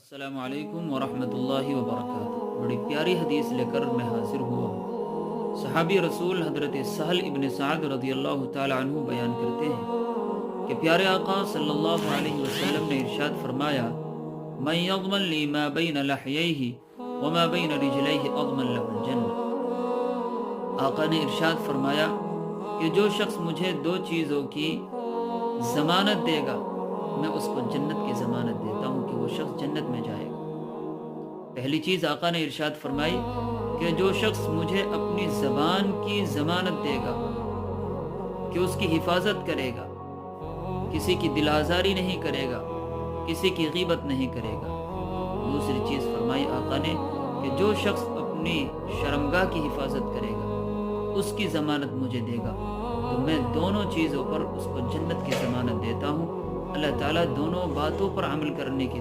السلام علیکم ورحمۃ اللہ وبرکاتہ۔ بڑی پیاری حدیث لے کر میں حاضر ہوا ہوں۔ صحابی رسول حضرت سہل ابن سعد رضی اللہ تعالی عنہ بیان کرتے ہیں کہ پیارے آقا صلی اللہ علیہ وسلم نے ارشاد فرمایا، من یضمن لی ما بین لحییہ وما بین رجلیہ اضمن لہ الجنہ۔ آقا نے ارشاد فرمایا کہ جو شخص مجھے دو چیزوں کی ضمانت دے گا میں اس کو جنت کی ضمانت دیتا ہوں کہ وہ شخص جنت میں جائے گا۔ پہلی چیز آقا نے ارشاد فرمائی کہ جو شخص مجھے اپنی زبان کی ضمانت دے گا کہ اس کی حفاظت کرے گا، کسی کی دل آزاری نہیں کرے گا، کسی کی غیبت نہیں کرے گا۔ دوسری چیز فرمائی آقا نے کہ جو شخص اپنی شرمگاہ کی حفاظت کرے گا اس کی ضمانت مجھے دے گا، تو میں دونوں چیزوں پر اس کو جنت کی ضمانت دیتا ہوں۔ اللہ تعالیٰ دونوں باتوں پر عمل کرنے کی